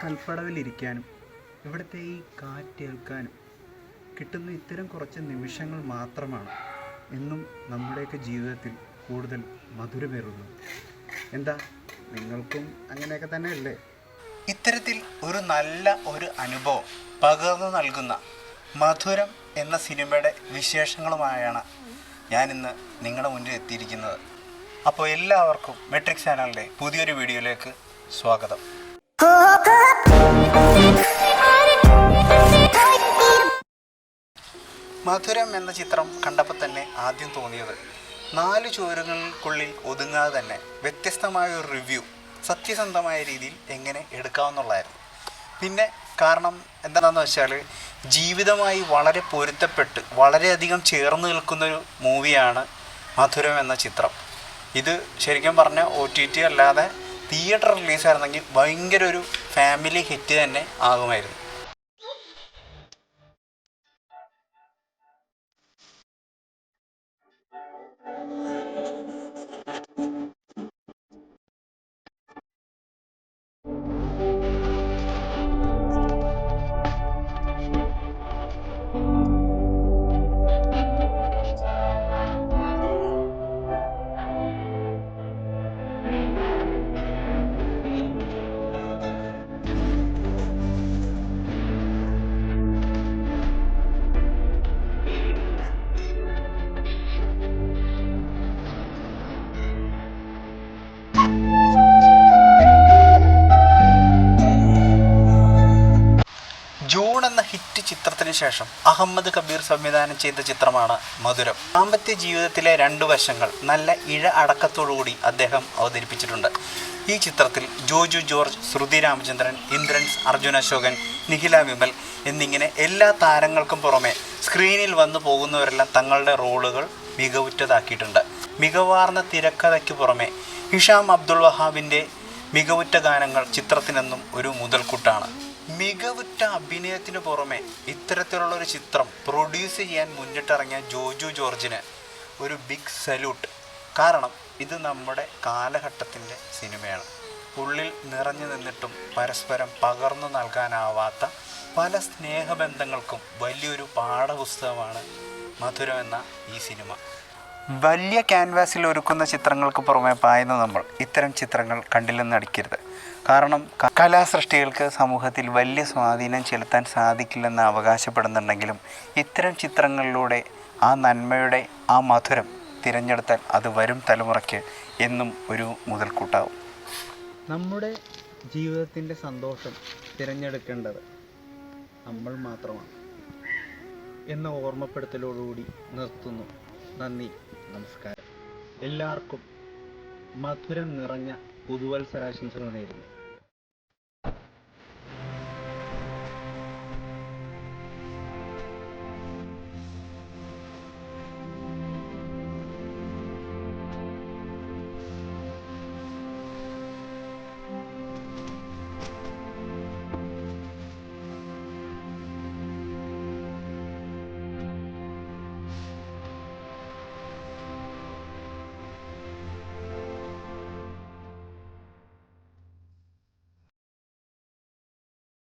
കൽപ്പടവിലിരിക്കാനും ഇവിടുത്തെ ഈ കാറ്റേൽക്കാനും കിട്ടുന്ന ഇത്തരം കുറച്ച് നിമിഷങ്ങൾ മാത്രമാണ് എന്നും നമ്മുടെയൊക്കെ ജീവിതത്തിൽ കൂടുതൽ മധുരമേറുന്നത്. എന്താ, നിങ്ങൾക്കും അങ്ങനെയൊക്കെ തന്നെയല്ലേ? ഇത്തരത്തിൽ ഒരു അനുഭവം പകർന്നു നൽകുന്ന മധുരം എന്ന സിനിമയുടെ വിശേഷങ്ങളുമായാണ് ഞാനിന്ന് നിങ്ങളുടെ മുന്നിൽ എത്തിയിരിക്കുന്നത്. അപ്പോൾ എല്ലാവർക്കും മെട്രിക്സ് ചാനലിൻ്റെ പുതിയൊരു വീഡിയോയിലേക്ക് സ്വാഗതം. മധുരം എന്ന ചിത്രം കണ്ടപ്പോൾ തന്നെ ആദ്യം തോന്നിയത് 4 ചുവരുകൾക്കുള്ളിൽ ഒതുങ്ങാതെ തന്നെ വ്യത്യസ്തമായ ഒരു റിവ്യൂ സത്യസന്ധമായ രീതിയിൽ എങ്ങനെ എടുക്കാമെന്നുള്ളതായിരുന്നു. പിന്നെ കാരണം എന്താണെന്ന് വെച്ചാൽ ജീവിതമായി വളരെ പൊരുത്തപ്പെട്ട് വളരെയധികം ചേർന്ന് നിൽക്കുന്നൊരു മൂവിയാണ് മധുരം എന്ന ചിത്രം. ഇത് ശരിക്കും പറഞ്ഞാൽ OTT അല്ലാതെ തിയേറ്റർ റിലീസായിരുന്നെങ്കിൽ ഭയങ്കര ഒരു ഫാമിലി ഹിറ്റ് തന്നെ ആകുമായിരുന്നു. ജൂൺ എന്ന ഹിറ്റ് ചിത്രത്തിന് ശേഷം അഹമ്മദ് കബീർ സംവിധാനം ചെയ്ത ചിത്രമാണ് മധുരം. ദാമ്പത്യ ജീവിതത്തിലെ 2 വശങ്ങൾ നല്ല അടക്കത്തോടുകൂടി അദ്ദേഹം അവതരിപ്പിച്ചിട്ടുണ്ട്. ഈ ചിത്രത്തിൽ ജോജു ജോർജ്, ശ്രുതി രാമചന്ദ്രൻ, ഇന്ദ്രൻസ്, അർജുൻ അശോകൻ, നിഖില വിമൽ എന്നിങ്ങനെ എല്ലാ താരങ്ങൾക്കും പുറമെ സ്ക്രീനിൽ വന്നു പോകുന്നവരെല്ലാം തങ്ങളുടെ റോളുകൾ മികവുറ്റതാക്കിയിട്ടുണ്ട്. മികവാർന്ന തിരക്കഥയ്ക്ക് പുറമെ ഹിഷാം അബ്ദുൾ വഹാബിൻ്റെ മികവുറ്റ ഗാനങ്ങൾ ചിത്രത്തിനെന്നും ഒരു മുതൽക്കൂട്ടാണ്. മികവുറ്റ അഭിനയത്തിന് പുറമെ ഇത്തരത്തിലുള്ളൊരു ചിത്രം പ്രൊഡ്യൂസ് ചെയ്യാൻ മുന്നിട്ടിറങ്ങിയ ജോജു ജോർജിന് ഒരു ബിഗ് സല്യൂട്ട്. കാരണം ഇത് നമ്മുടെ കാലഘട്ടത്തിൻ്റെ സിനിമയാണ്. ഉള്ളിൽ നിറഞ്ഞു നിന്നിട്ടും പരസ്പരം പകർന്നു നൽകാനാവാത്ത പല സ്നേഹബന്ധങ്ങൾക്കും വലിയൊരു പാഠപുസ്തകമാണ് മധുരം എന്ന ഈ സിനിമ. വലിയ ക്യാൻവാസിൽ ഒരുക്കുന്ന ചിത്രങ്ങൾക്ക് പുറമെ പായുന്ന നമ്മൾ ഇത്തരം ചിത്രങ്ങൾ കണ്ടില്ലെന്ന് നടിക്കരുത്. കാരണം കലാസൃഷ്ടികൾക്ക് സമൂഹത്തിൽ വലിയ സ്വാധീനം ചെലുത്താൻ സാധിക്കില്ലെന്ന് അവകാശപ്പെടുന്നുണ്ടെങ്കിലും ഇത്തരം ചിത്രങ്ങളിലൂടെ ആ നന്മയുടെ ആ മധുരം തിരഞ്ഞെടുത്താൽ അത് വരും തലമുറയ്ക്ക് എന്നും ഒരു മുതൽക്കൂട്ടാവും. നമ്മുടെ ജീവിതത്തിൻ്റെ സന്തോഷം തിരഞ്ഞെടുക്കേണ്ടത് നമ്മൾ മാത്രമാണ് എന്ന ഓർമ്മപ്പെടുത്തലോടുകൂടി നിർത്തുന്നു. നന്ദി, നമസ്കാരം. എല്ലാവർക്കും മധുരം നിറഞ്ഞ പുതുവത്സരാശംസകൾ നേരുന്നു.